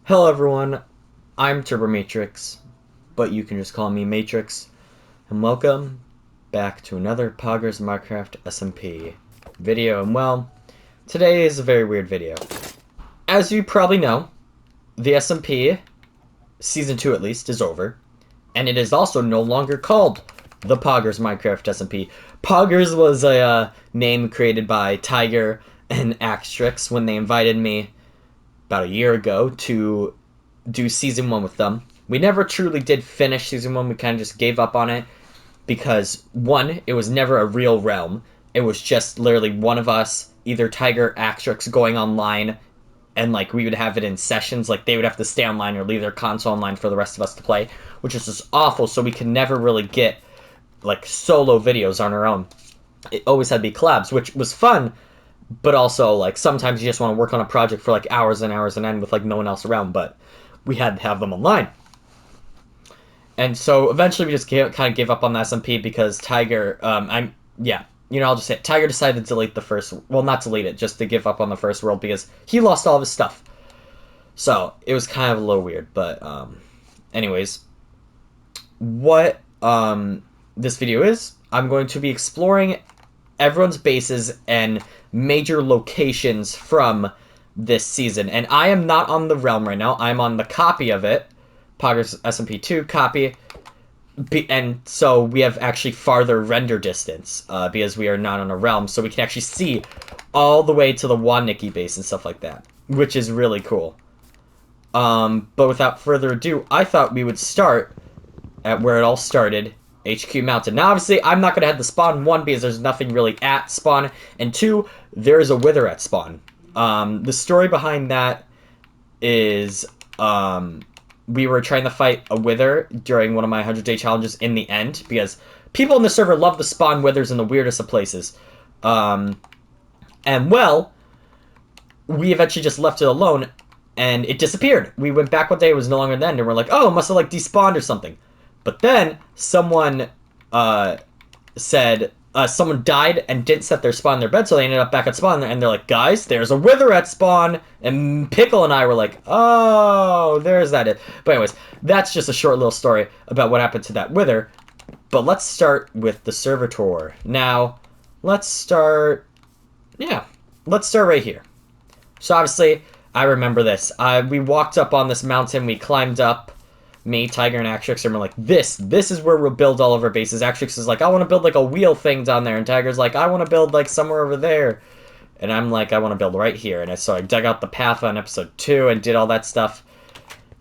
Hello everyone, I'm TURB0MATRIX, but you can just call me Matrix, and welcome back to another Poggers Minecraft SMP video. And well, today is a very weird video. As you probably know, the SMP, Season 2 at least, is over, and it is also no longer called the Poggers Minecraft SMP. Poggers was a name created by Tiger and Axtrix when they invited me about a year ago to do Season 1 with them. We never truly did finish Season 1. We kind of just gave up on it because, one, it was never a real realm. It was just literally one of us, either Tiger or Axtrix, going online, and like we would have it in sessions. Like they would have to stay online or leave their console online for the rest of us to play, which is just awful. So we could never really get like solo videos on our own. It always had to be collabs, which was fun, but also like sometimes you just want to work on a project for like hours and hours and end with like no one else around. But we had to have them online. And so eventually we just kind of gave up on the SMP because Tiger, I'll just say it. Tiger decided to delete the first, well, not delete it, just to give up on the first world because he lost all of his stuff. So it was kind of a little weird, but anyways, what this video is, I'm going to be exploring everyone's bases and major locations from this season. And I am not on the realm right now. I'm on the copy of it, Poggers SMP2 copy. And so we have actually farther render distance because we are not on a realm. So we can actually see all the way to the Waniki base and stuff like that, which is really cool. But without further ado, I thought we would start at where it all started, HQ Mountain. Now, obviously, I'm not going to have the spawn, one, because there's nothing really at spawn, and two, there is a wither at spawn. The story behind that is we were trying to fight a wither during one of my 100-day challenges in the end, because people in the server love to spawn withers in the weirdest of places. And, well, we eventually just left it alone, and it disappeared. We went back one day, it was no longer then, and we're like, oh, it must have, like, despawned or something. But then someone said someone died and didn't set their spawn in their bed, so they ended up back at spawn, and they're like, guys, there's a wither at spawn. And Pickle and I were like, oh, there's that. But anyways, that's just a short little story about what happened to that wither. But let's start with the server tour. Now, let's start right here. So obviously, I remember this. We walked up on this mountain, we climbed up. Me, Tiger, and Axtrix, and we're like, this is where we'll build all of our bases. Axtrix is like, I want to build like a wheel thing down there, and Tiger's like, I want to build like somewhere over there. And I'm like, I want to build right here. And so I dug out the path on episode 2 and did all that stuff.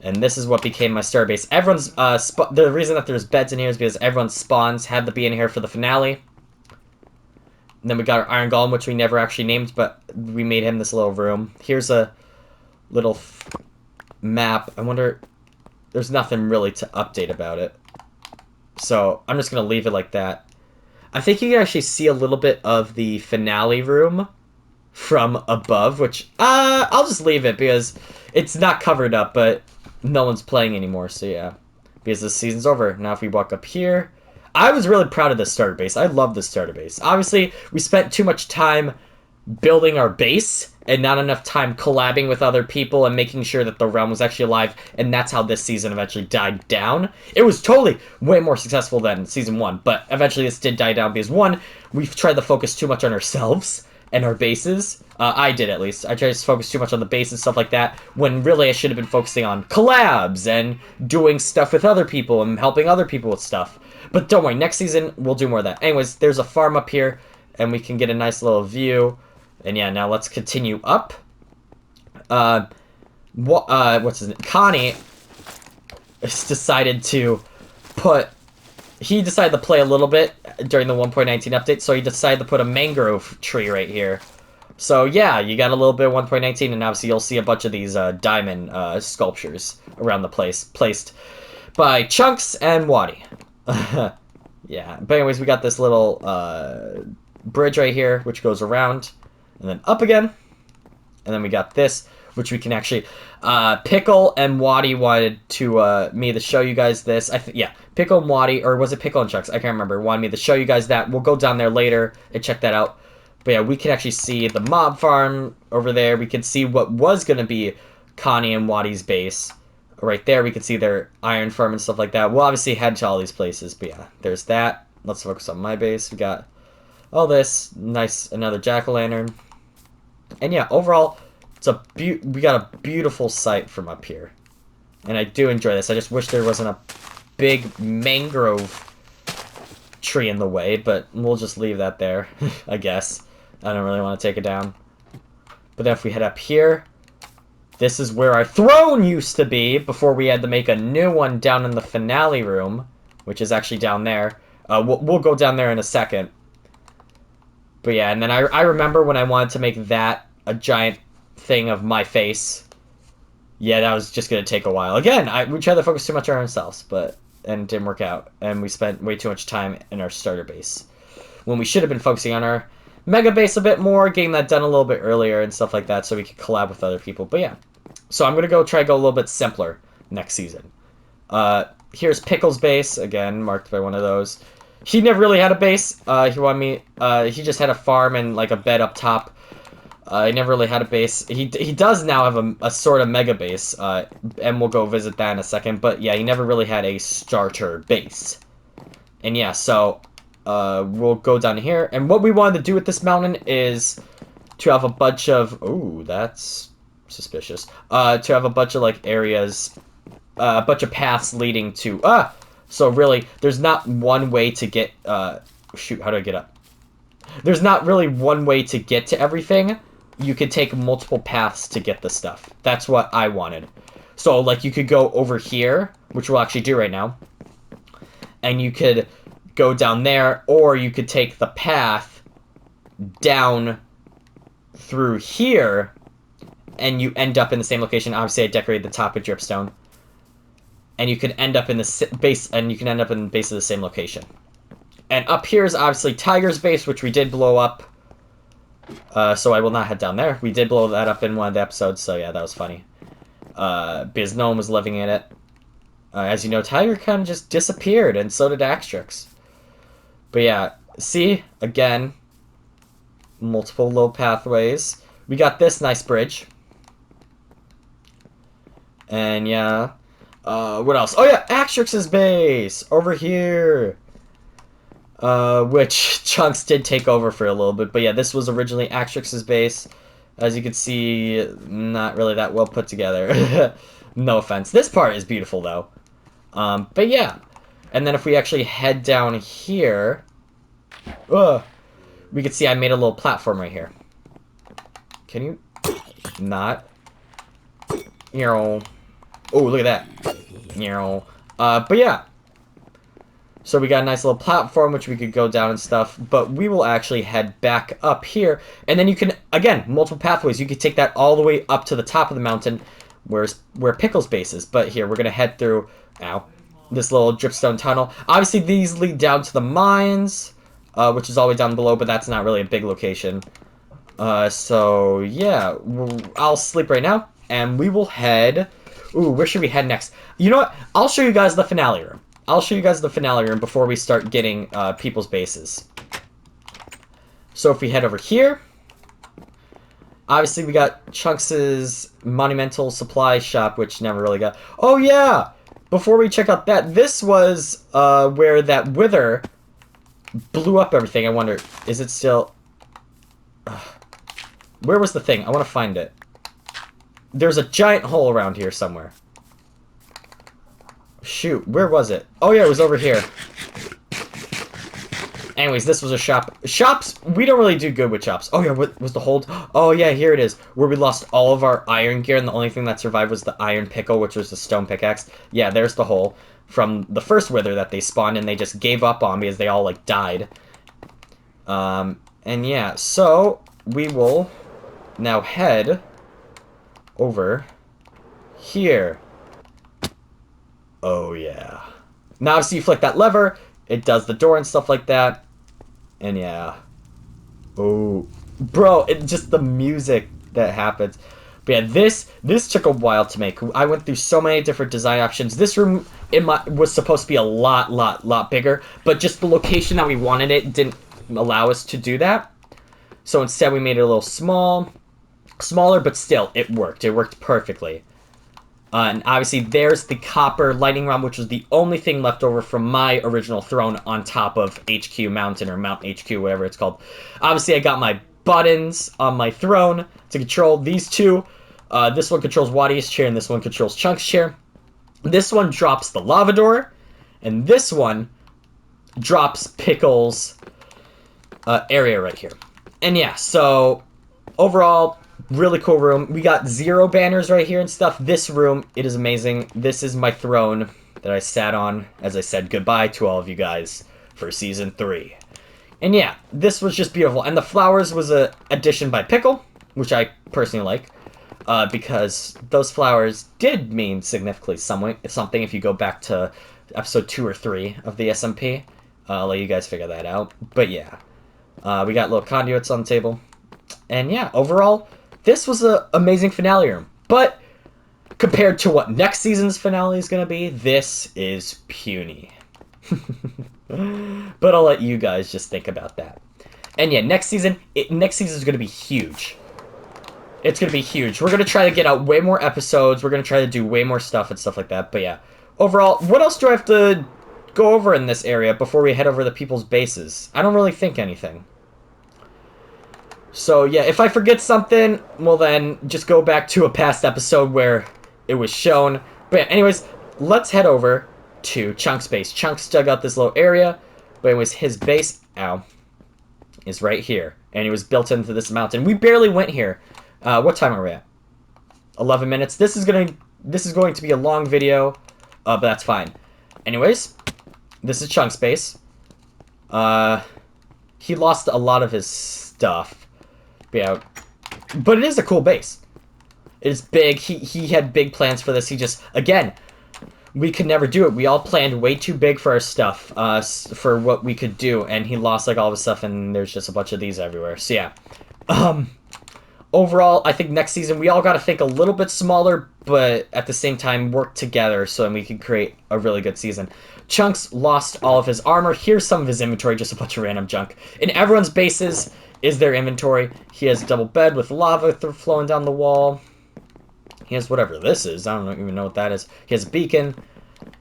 And this is what became my star base. Everyone's, the reason that there's beds in here is because everyone's spawns had to be in here for the finale. And then we got our Iron Golem, which we never actually named, but we made him this little room. Here's a little map. I wonder... There's nothing really to update about it. So I'm just going to leave it like that. I think you can actually see a little bit of the finale room from above, which I'll just leave it because it's not covered up, but no one's playing anymore. So yeah, because this season's over. Now if we walk up here, I was really proud of this starter base. I love this starter base. Obviously, we spent too much time building our base and not enough time collabing with other people and making sure that the realm was actually alive, and that's how this season eventually died down. It was totally way more successful than Season 1, but eventually this did die down because, one, we've tried to focus too much on ourselves and our bases. I did, at least. I tried to focus too much on the base and stuff like that, when really I should have been focusing on collabs and doing stuff with other people and helping other people with stuff. But don't worry, next season we'll do more of that. Anyways, there's a farm up here, and we can get a nice little view. And yeah, now let's continue up. What's his name? Connie decided to he decided to play a little bit during the 1.19 update, so he decided to put a mangrove tree right here. So yeah, you got a little bit of 1.19, and obviously you'll see a bunch of these diamond sculptures around the place, placed by Chunks and Waddy. Yeah, but anyways, we got this little bridge right here, which goes around. And then up again. And then we got this, which we can actually... Pickle and Waddy wanted to me to show you guys this. Pickle and Waddy, or was it Pickle and Chucks? I can't remember. Wanted me to show you guys that. We'll go down there later and check that out. But yeah, we can actually see the mob farm over there. We can see what was going to be Connie and Waddy's base. Right there, we can see their iron farm and stuff like that. We'll obviously head to all these places, but yeah, there's that. Let's focus on my base. We got all this. Nice, another jack-o'-lantern. And yeah, overall, we got a beautiful sight from up here. And I do enjoy this. I just wish there wasn't a big mangrove tree in the way, but we'll just leave that there, I guess. I don't really want to take it down. But then if we head up here, this is where our throne used to be before we had to make a new one down in the finale room, which is actually down there. We'll go down there in a second. But yeah, and then I remember when I wanted to make that a giant thing of my face. Yeah, that was just going to take a while. Again, we tried to focus too much on ourselves, and it didn't work out. And we spent way too much time in our starter base, when we should have been focusing on our mega base a bit more, getting that done a little bit earlier and stuff like that so we could collab with other people. But yeah, so I'm going to try to go a little bit simpler next season. Here's Pickles Base, again, marked by one of those. He never really had a base. He just had a farm and like a bed up top. He never really had a base. He does now have a sort of mega base, and we'll go visit that in a second. But yeah, he never really had a starter base. And yeah, so we'll go down here. And what we wanted to do with this mountain is to have a bunch of... Ooh, that's suspicious. To have a bunch of like areas, a bunch of paths leading to... So really, there's not one way to get... shoot, how do I get up? There's not really one way to get to everything. You could take multiple paths to get the stuff. That's what I wanted. So, like, you could go over here, which we'll actually do right now. And you could go down there, or you could take the path down through here, and you end up in the same location. Obviously, I decorated the top with dripstone. And you can end up in the base, and you can end up in the base of the same location. And up here is obviously Tiger's base, which we did blow up. So I will not head down there. We did blow that up in one of the episodes, so yeah, that was funny. Because no one was living in it. As you know, Tiger kind of just disappeared, and so did Axtrix. But yeah, see, again, multiple low pathways. We got this nice bridge. And yeah, what else? Oh yeah, Axtrix's base! Over here! Which Chunks did take over for a little bit. But yeah, this was originally Axtrix's base. As you can see, not really that well put together. No offense. This part is beautiful, though. But yeah. And then if we actually head down here, we can see I made a little platform right here. Can you not? Oh, look at that. But yeah. So we got a nice little platform which we could go down and stuff, but we will actually head back up here, and then you can, again, multiple pathways. You could take that all the way up to the top of the mountain, where Pickles Base is. But here, we're going to head through, this little dripstone tunnel. Obviously, these lead down to the mines, which is all the way down below, but that's not really a big location. So, yeah, I'll sleep right now, and we will head... Ooh, where should we head next? You know what? I'll show you guys the finale room. I'll show you guys the finale room before we start getting people's bases. So if we head over here, obviously we got Chunks' monumental supply shop, which never really got... Oh yeah! Before we check out that, this was where that wither blew up everything. I wonder, is it still... Where was the thing? I want to find it. There's a giant hole around here somewhere. Shoot, where was it? Oh yeah, it was over here. Anyways, this was a shop. Shops, we don't really do good with shops. Oh yeah, what was the hold? Oh yeah, here it is. Where we lost all of our iron gear and the only thing that survived was the iron pickle, which was the stone pickaxe. Yeah, there's the hole from the first wither that they spawned and they just gave up on because they all like died. And yeah, so we will now head over here. Oh, yeah. Now, obviously, you flick that lever, it does the door and stuff like that. And, yeah. Oh. Bro, it's just the music that happens. But, yeah, this took a while to make. I went through so many different design options. This room was supposed to be a lot bigger. But just the location that we wanted it didn't allow us to do that. So, instead, we made it a little small. Smaller, but still, it worked. It worked perfectly. And obviously, there's the copper lightning rod, which was the only thing left over from my original throne on top of HQ Mountain, or Mount HQ, whatever it's called. Obviously, I got my buttons on my throne to control these two. This one controls Wadi's chair, and this one controls Chunk's chair. This one drops the lava door, and this one drops Pickles' area right here. And yeah, so overall, really cool room. We got 0 banners right here and stuff. This room, it is amazing. This is my throne that I sat on as I said goodbye to all of you guys for Season 3. And yeah, this was just beautiful. And the flowers was a addition by Pickle, which I personally like, because those flowers did mean significantly something if you go back to episode 2 or 3 of the SMP. I'll let you guys figure that out. But yeah, we got little conduits on the table. And yeah, overall, this was an amazing finale room. But compared to what next season's finale is going to be, this is puny. But I'll let you guys just think about that. And yeah, next season is going to be huge. It's going to be huge. We're going to try to get out way more episodes. We're going to try to do way more stuff and stuff like that. But yeah, overall, what else do I have to go over in this area before we head over to people's bases? I don't really think anything. So yeah, if I forget something, well then, just go back to a past episode where it was shown. But yeah, anyways, let's head over to Chunk's base. Chunk's dug out this little area, but anyways, his base, is right here. And it was built into this mountain. We barely went here. What time are we at? 11 minutes. This is going to be a long video, but that's fine. Anyways, this is Chunk's base. He lost a lot of his stuff. Yeah, but it is a cool base. It's big. He had big plans for this. He just, again, we could never do it. We all planned way too big for our stuff, for what we could do, and he lost like all of his stuff, and there's just a bunch of these everywhere. So yeah, overall, I think next season we all got to think a little bit smaller, but at the same time work together so we can create a really good season. Chunks lost all of his armor. Here's some of his inventory, just a bunch of random junk. In everyone's bases is their inventory. He has a double bed with lava flowing down the wall. He has whatever this is. I don't even know what that is. He has a beacon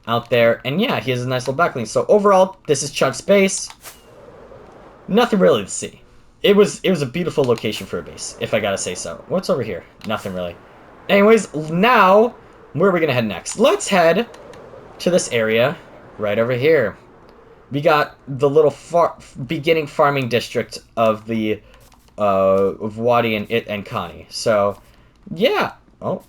out there. And yeah, he has a nice little backlink. So overall, this is Chunk's base. Nothing really to see. It was a beautiful location for a base, if I gotta say so. What's over here? Nothing really. Anyways, now, where are we gonna head next? Let's head to this area right over here. We got the little beginning farming district of the of Wadi and Connie. So, yeah. Oh,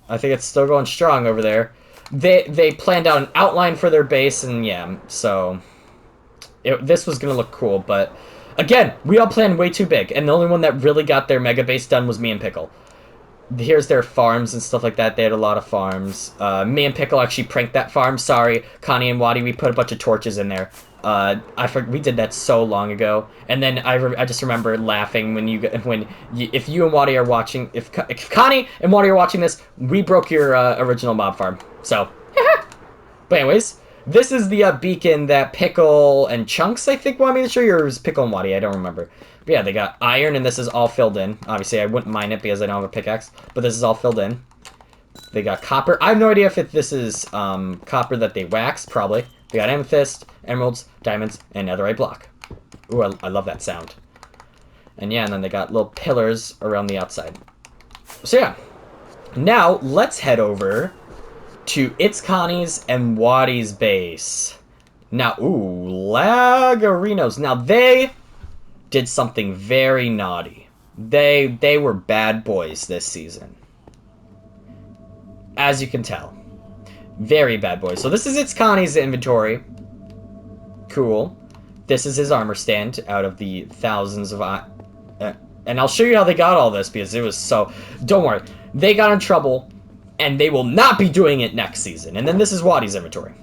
I think it's still going strong over there. They planned out an outline for their base, and yeah, so this was gonna look cool. But again, we all planned way too big, and the only one that really got their mega base done was me and Pickle. Here's their farms and stuff like that. They had a lot of farms. Me and Pickle actually pranked that farm. Sorry, Connie and Wadi. We put a bunch of torches in there. We did that so long ago. And then I just remember laughing if you and Wadi are watching. If Connie and Wadi are watching this, we broke your original mob farm. So, but anyways, this is the beacon that Pickle and Chunks, I think, want me to show you, or it was Pickle and Wadi. I don't remember. But yeah, they got iron, and this is all filled in. Obviously, I wouldn't mind it because I don't have a pickaxe, but this is all filled in. They got copper. I have no idea if this is copper that they wax, probably. They got amethyst, emeralds, diamonds, and netherite block. Ooh, I love that sound. And yeah, and then they got little pillars around the outside. So yeah, now let's head over to It's Connie's and Wadi's base. Now, ooh, Lagarinos. Now, they did something very naughty. They were bad boys this season. As you can tell. Very bad boys. So this is It's Connie's inventory. Cool. This is his armor stand out of the thousands of... and I'll show you how they got all this because it was so... Don't worry. They got in trouble, and they will not be doing it next season. And then this is Wadi's inventory.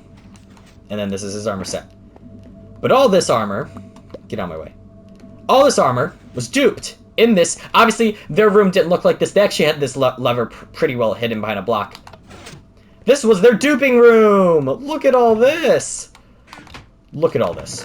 And then this is his armor set. But all this armor... Get out of my way. All this armor was duped in this. Obviously, their room didn't look like this. They actually had this lever pretty well hidden behind a block. This was their duping room. Look at all this. Look at all this.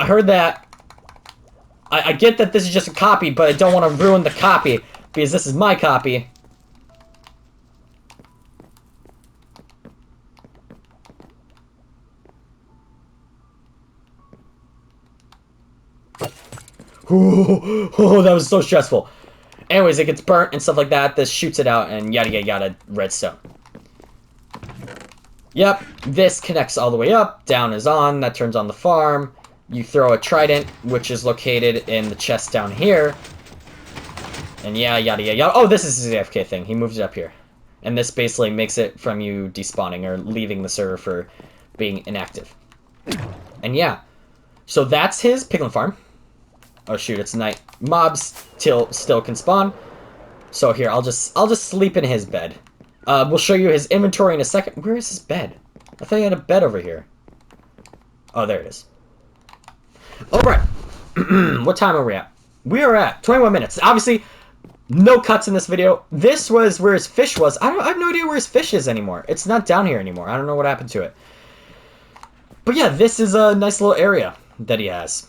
I heard that. I get that this is just a copy, but I don't want to ruin the copy, because this is my copy. Ooh, that was so stressful. Anyways, it gets burnt and stuff like that. This shoots it out, and yada yada yada, redstone. Yep, this connects all the way up. Down is on. That turns on the farm. You throw a trident, which is located in the chest down here. And yeah, yada yada yada. Oh, this is his AFK thing. He moves it up here. And this basically makes it from you despawning or leaving the server for being inactive. And yeah, so that's his Pickles Farm. Oh shoot, it's night. Mobs still can spawn. So here, I'll just sleep in his bed. We'll show you his inventory in a second. Where is his bed? I thought he had a bed over here. Oh, there it is. Alright. What time are we at? We are at 21 minutes. Obviously, no cuts in this video. This was where his fish was. I have no idea where his fish is anymore. It's not down here anymore. I don't know what happened to it. But yeah, this is a nice little area that he has.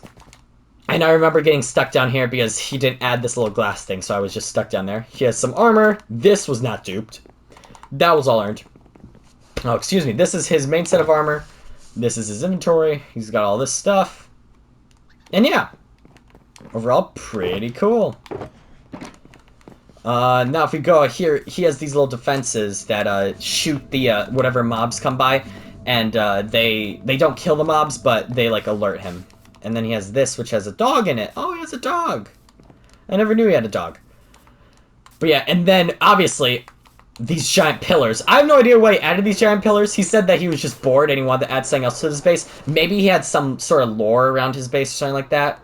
And I remember getting stuck down here because he didn't add this little glass thing, so I was just stuck down there. He has some armor. This was not duped. That was all earned. Oh, excuse me. This is his main set of armor. This is his inventory. He's got all this stuff. And yeah, overall, pretty cool. Now if we go here, he has these little defenses that shoot the whatever mobs come by, and they don't kill the mobs, but they like alert him. And then he has this, which has a dog in it. Oh, he has a dog. I never knew he had a dog. But yeah, and then obviously these giant pillars. I have no idea why he added these giant pillars. He said that he was just bored and he wanted to add something else to his base. Maybe he had some sort of lore around his base or something like that.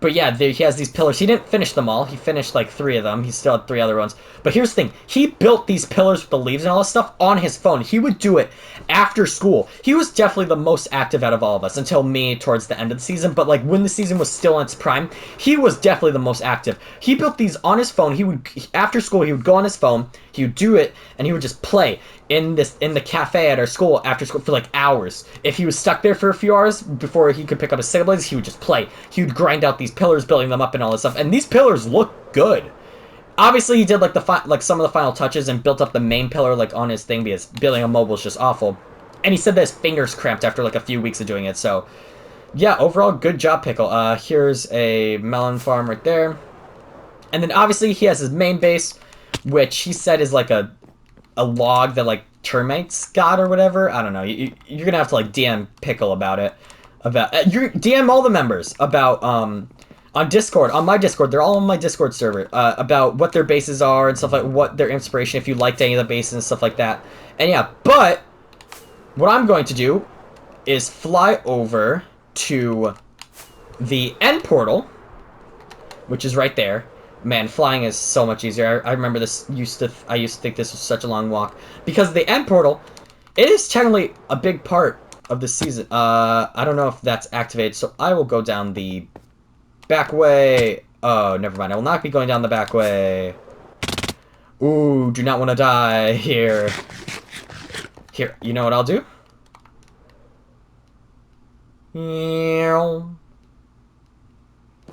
But yeah, he has these pillars. He didn't finish them all. He finished like 3 of them. He still had 3 other ones. But here's the thing. He built these pillars with the leaves and all this stuff on his phone. He would do it after school. He was definitely the most active out of all of us until me towards the end of the season. But like when the season was still in its prime, he was definitely the most active. He built these on his phone. After school, he would go on his phone. He would do it and he would just play in the cafe at our school after school for like hours. If he was stuck there for a few hours before he could pick up his siblings, he would just play. He would grind out these pillars, building them up and all this stuff. And these pillars look good. Obviously, he did like some of the final touches and built up the main pillar like on his thing because building a mobile is just awful. And he said that his fingers cramped after like a few weeks of doing it. So yeah, overall good job, Pickle. Here's a melon farm right there. And then obviously he has his main base, which he said is like a log that like termites got or whatever. I don't know. You're gonna have to like DM Pickle about it. You DM all the members about on Discord, on my Discord. They're all on my Discord server about what their bases are and stuff like what their inspiration. If you liked any of the bases and stuff like that. And yeah, but what I'm going to do is fly over to the end portal, which is right there. Man, flying is so much easier. I remember this I used to think this was such a long walk. Because the end portal, it is technically a big part of the season. I don't know if that's activated, so I will go down the back way. Oh, never mind. I will not be going down the back way. Ooh, do not want to die here. Here, you know what I'll do?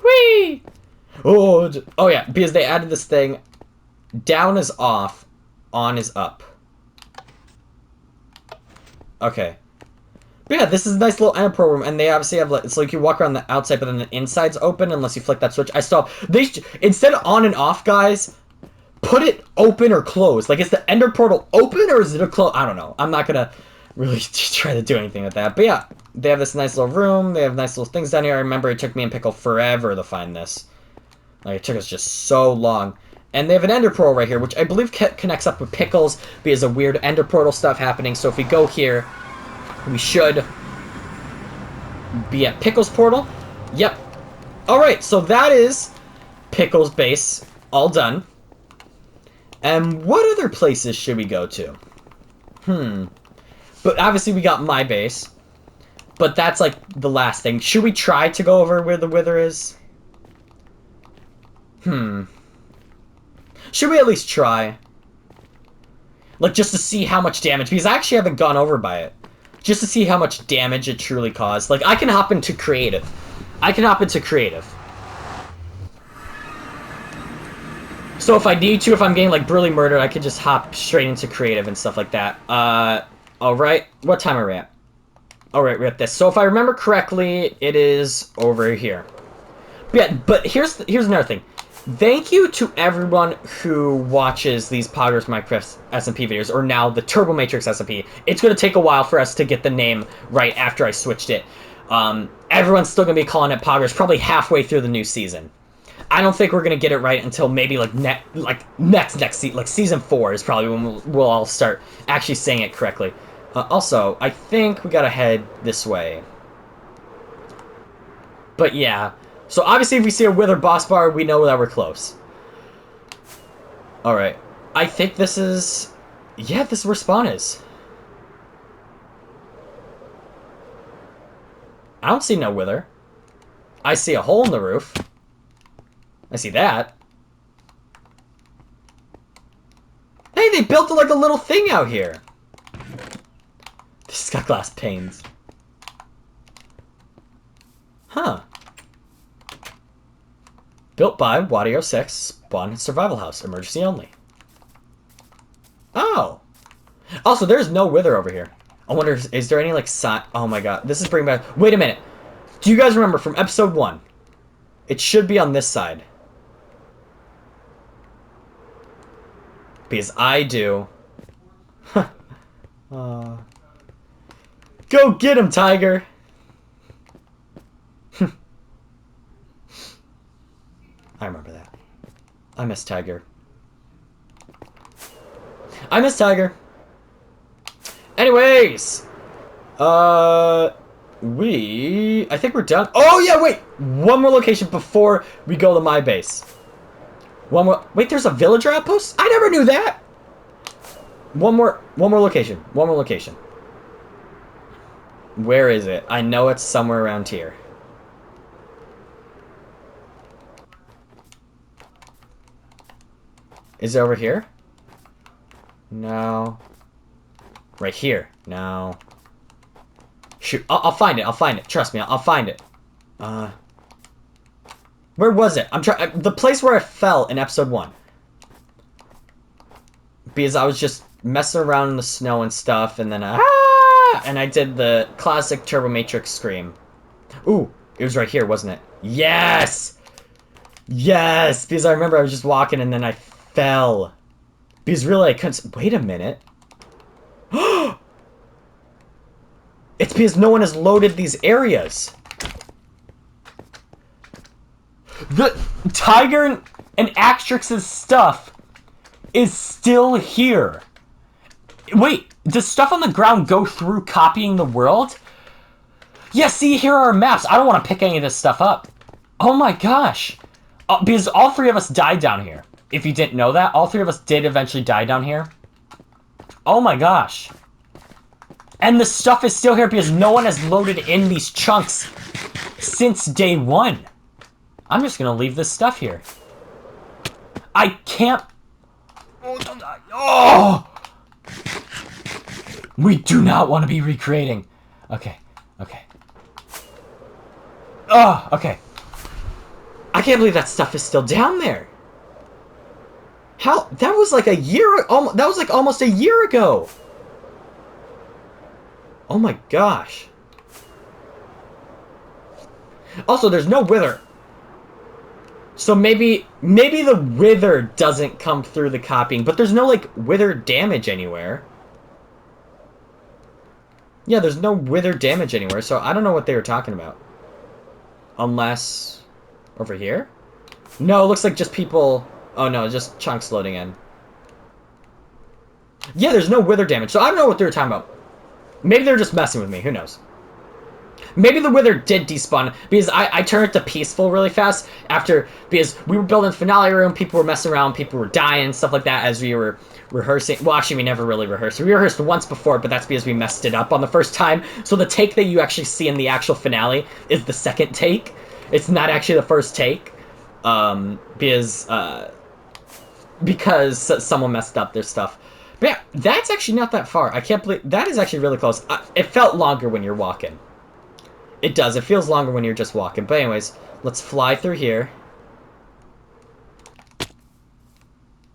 Whee! Oh yeah, because they added this thing. Down is off, on is up. Okay. But yeah, this is a nice little end program, and they obviously have like, it's like you walk around the outside, but then the inside's open unless you flick that switch. Instead of on and off, guys, put it open or closed. Like, is the ender portal open or is it a close? I don't know. I'm not gonna really try to do anything with that. But yeah, they have this nice little room. They have nice little things down here. I remember it took me and Pickle forever to find this. Like, it took us just so long. And they have an ender portal right here, which I believe connects up with Pickles because of weird ender portal stuff happening. So if we go here, we should be at Pickles portal. Yep. Alright, so that is Pickles Base all done. And what other places should we go to? But obviously we got my base. But that's like the last thing. Should we try to go over where the wither is? Should we at least try? Like, just to see how much damage, because I actually haven't gone over by it. just to see how much damage it truly caused. Like, I can hop into creative. So if I need to, if I'm getting, like, brutally murdered, I could just hop straight into creative and stuff like that. Alright. What time are we at? Alright, we're at this. So if I remember correctly, it is over here. Yeah, but here's another thing. Thank you to everyone who watches these Poggers Minecraft SMP videos, or now the TURB0MATRIX SMP. It's going to take a while for us to get the name right after I switched it. Everyone's still going to be calling it Poggers probably halfway through the new season. I don't think we're going to get it right until maybe like next season. Like season 4 is probably when we'll all start actually saying it correctly. Also, I think we got to head this way. But yeah. So obviously if we see a wither boss bar, we know that we're close. Alright. I think this is... Yeah, this is where spawn is. I don't see no wither. I see a hole in the roof. I see that. Hey, they built like a little thing out here. This has got glass panes. Huh. Built by Wadio6, spawn survival house, emergency only. Oh. Also, there's no wither over here. I wonder, is there any, like, sign? Oh my god, this is bringing back... Wait a minute. Do you guys remember from episode 1? It should be on this side. Because I do. Go get him, Tiger! I remember that. I miss Tiger. I miss Tiger. Anyways! I think we're done. Oh, yeah, wait! One more location before we go to my base. One more... Wait, there's a villager outpost? I never knew that! One more location. One more location. Where is it? I know it's somewhere around here. Is it over here? No. Right here. No. Shoot. I'll find it. I'll find it. Trust me. I'll find it. Where was it? I'm trying. The place where I fell in episode 1. Because I was just messing around in the snow and stuff, and then and I did the classic TURB0MATRIX scream. Ooh, it was right here, wasn't it? Yes! Yes! Because I remember I was just walking and then I fell. Because really I couldn't... Wait a minute. It's because no one has loaded these areas. The Tiger and Axtrix's stuff is still here. Wait, does stuff on the ground go through copying the world? Yeah, see, here are our maps. I don't want to pick any of this stuff up. Oh my gosh. Because all 3 of us died down here. If you didn't know that, all 3 of us did eventually die down here. Oh my gosh. And the stuff is still here because no one has loaded in these chunks since day 1. I'm just gonna leave this stuff here. I can't... Oh, don't die. Oh! We do not want to be recreating. Okay, okay. Oh, okay. I can't believe that stuff is still down there. How? That was like a year... That was like almost a year ago. Oh my gosh. Also, there's no wither. So maybe the wither doesn't come through the copying, but there's no, like, wither damage anywhere. Yeah, there's no wither damage anywhere, so I don't know what they were talking about. Unless... Over here? No, it looks like just people... Oh no, just chunks loading in. Yeah, there's no wither damage, so I don't know what they were talking about. Maybe they were just messing with me, who knows? Maybe the wither did despawn, because I turned it to peaceful really fast after, because we were building the finale room, people were messing around, people were dying, stuff like that as we were rehearsing. Well, actually, we never really rehearsed. We rehearsed once before, but that's because we messed it up on the first time. So the take that you actually see in the actual finale is the second take. It's not actually the first take, because someone messed up their stuff. But yeah, that's actually not that far. I can't believe... That is actually really close. It felt longer when you're walking. It does. It feels longer when you're just walking. But anyways, let's fly through here.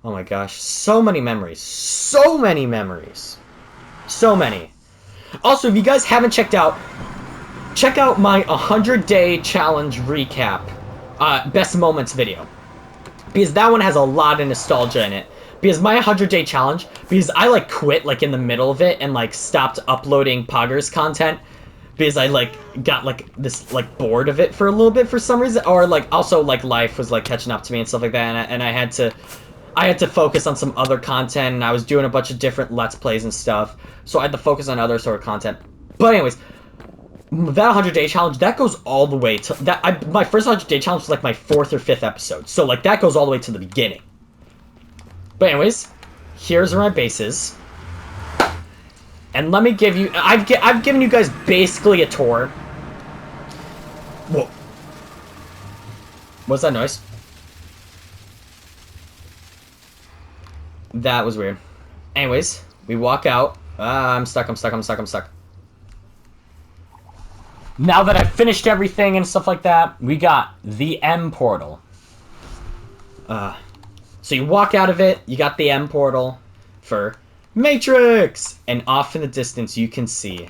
Oh my gosh. So many memories. So many memories. So many. Also, if you guys haven't checked out... Check out my 100-day challenge recap. Best moments video. Because that one has a lot of nostalgia in it. Because my 100-day challenge, because I, like, quit, like, in the middle of it and, like, stopped uploading Poggers content. Because I, like, got, like, this, like, bored of it for a little bit for some reason. Or, like, also, like, life was, like, catching up to me and stuff like that. And I had to focus on some other content. And I was doing a bunch of different Let's Plays and stuff. So I had to focus on other sort of content. But anyways, that 100-day challenge, that goes all the way to... my first 100-day challenge was, like, my 4th or 5th episode. So, like, that goes all the way to the beginning. But anyways, here's where my base is. And let me give you... I've given you guys basically a tour. Whoa. What's that noise? That was weird. Anyways, we walk out. I'm stuck. Now that I've finished everything and stuff like that, we got the M portal. So you walk out of it, you got the M portal for Matrix! And off in the distance, you can see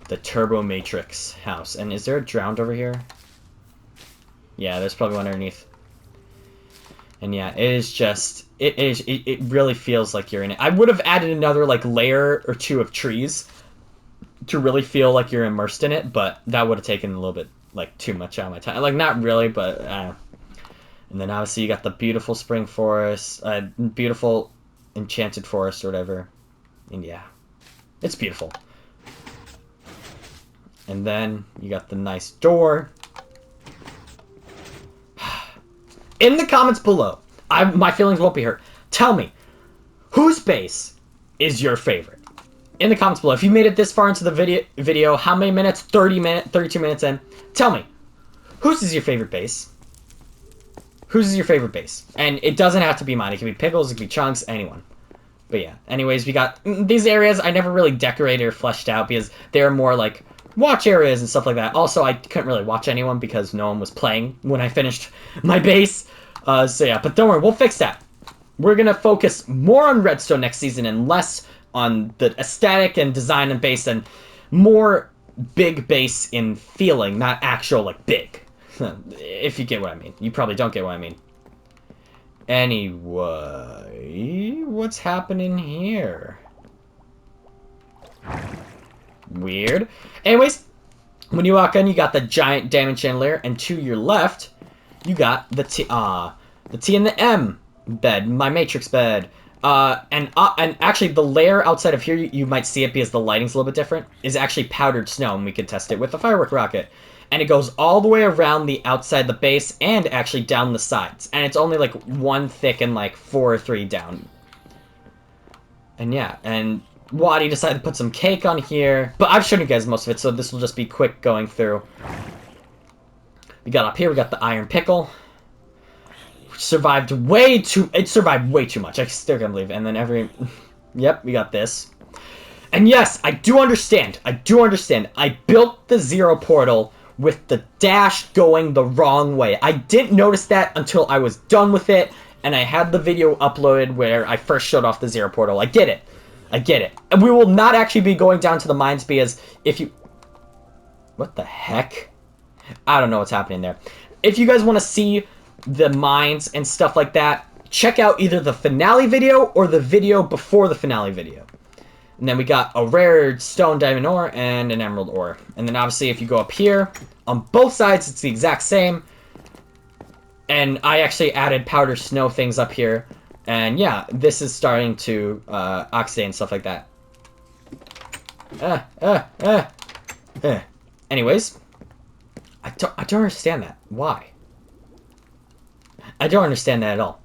the TURB0MATRIX house. And is there a drowned over here? Yeah, there's probably one underneath. And yeah, it is just... It really feels like you're in it. I would have added another, like, layer or two of trees to really feel like you're immersed in it, but that would have taken a little bit, like, too much out of my time. Like, not really, but... And then obviously you got the beautiful spring forest, beautiful enchanted forest or whatever. And yeah, it's beautiful. And then you got the nice door. In the comments below, my feelings won't be hurt. Tell me, whose base is your favorite? In the comments below. If you made it this far into the video, how many minutes? 32 minutes in. Tell me, whose is your favorite base? Whose is your favorite base? And it doesn't have to be mine. It can be Pickles, it can be Chunks, anyone. But yeah, anyways, we got these areas I never really decorated or fleshed out because they're more like watch areas and stuff like that. Also, I couldn't really watch anyone because no one was playing when I finished my base. So yeah, but don't worry, we'll fix that. We're going to focus more on redstone next season and less on the aesthetic and design and base and more big base in feeling, not actual, like, big. If you get what I mean. You probably don't get what I mean. Anyway, what's happening here? Weird. Anyways, when you walk in, you got the giant diamond chandelier, and to your left, you got the T and the M bed, my matrix bed. And actually, the layer outside of here, you might see it because the lighting's a little bit different, is actually powdered snow, and we could test it with a firework rocket. And it goes all the way around the outside the base and actually down the sides. And it's only like 1 thick and like 4 or 3 down. And yeah, and Waddy decided to put some cake on here. But I've shown you guys most of it, so this will just be quick going through. We got up here, we got the iron pickle. Which survived way too much. I still can't believe it. And then yep, we got this. And yes, I do understand. I built the zero portal with the dash going the wrong way. I didn't notice that until I was done with it, and I had the video uploaded where I first showed off the zero portal. I get it. And we will not actually be going down to the mines because if you... What the heck? I don't know what's happening there. If you guys want to see the mines and stuff like that, check out either the finale video or the video before the finale video. And then we got a rare stone diamond ore and an emerald ore. And then obviously if you go up here, on both sides it's the exact same. And I actually added powder snow things up here. And yeah, this is starting to oxidate and stuff like that. Anyways, I don't understand that. Why? I don't understand that at all.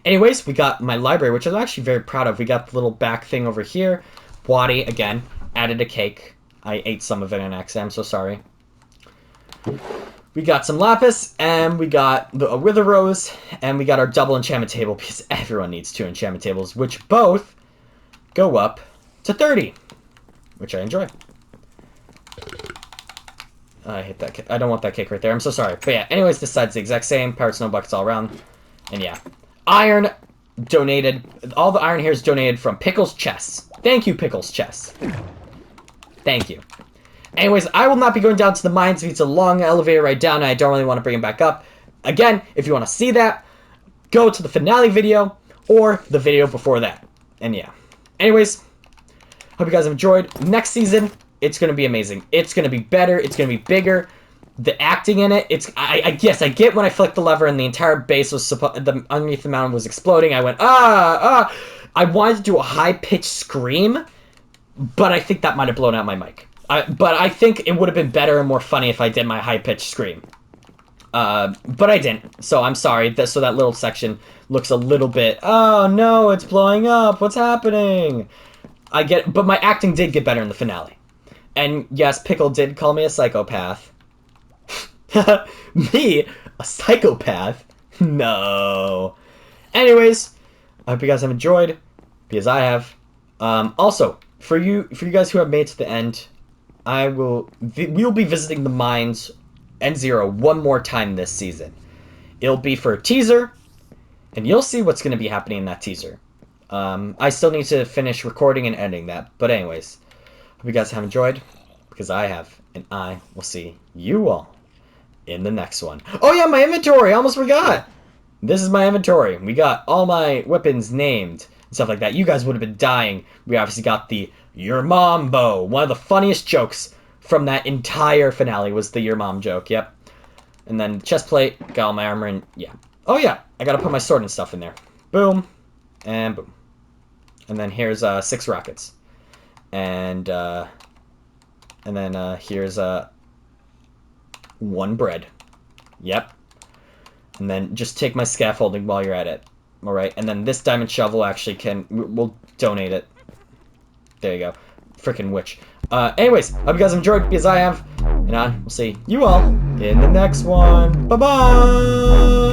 Anyways, we got my library, which I'm actually very proud of. We got the little back thing over here. Waddy, again, added a cake. I ate some of it on accident, I'm so sorry. We got some lapis, and we got a wither rose, and we got our double enchantment table, because everyone needs 2 enchantment tables, which both go up to 30, which I enjoy. I hate that. I don't want that cake right there. I'm so sorry. But yeah, anyways, this side's the exact same. Parrot snow buckets all around. And yeah. Iron donated. All the iron here is donated from Pickles chests. Thank you, Pickles chests. Thank you. Anyways, I will not be going down to the mines if it's a long elevator ride down and I don't really want to bring it back up. Again, if you want to see that, go to the finale video or the video before that. And yeah. Anyways, hope you guys have enjoyed. Next season, it's going to be amazing. It's going to be better. It's going to be bigger. The acting in it, I guess I get when I flicked the lever and the entire base was underneath the mountain was exploding. I went, I wanted to do a high-pitched scream, but I think that might have blown out my mic. But I think it would have been better and more funny if I did my high-pitched scream. But I didn't, so I'm sorry. So that little section looks a little bit, oh no, it's blowing up. What's happening? I get, but my acting did get better in the finale. And yes, Pickle did call me a psychopath. Me? A psychopath? No. Anyways, I hope you guys have enjoyed, because I have. Also, for you guys who have made it to the end, we'll be visiting the mines N0 one more time this season. It'll be for a teaser, and you'll see what's going to be happening in that teaser. I still need to finish recording and editing that, but anyways, hope you guys have enjoyed, because I have, and I will see you all in the next one. Oh yeah, my inventory! I almost forgot! This is my inventory. We got all my weapons named and stuff like that. You guys would have been dying. We obviously got the Your Mom bow. One of the funniest jokes from that entire finale was the Your Mom joke, yep. And then chest plate, got all my armor, and yeah. Oh yeah, I gotta put my sword and stuff in there. Boom, and boom. And then here's 6 rockets. And then here's 1 bread. Yep. And then just take my scaffolding while you're at it. Alright, and then this diamond shovel actually we'll donate it. There you go. Frickin' witch. Anyways, hope you guys have enjoyed, because I have. And I will see you all in the next one. Bye-bye!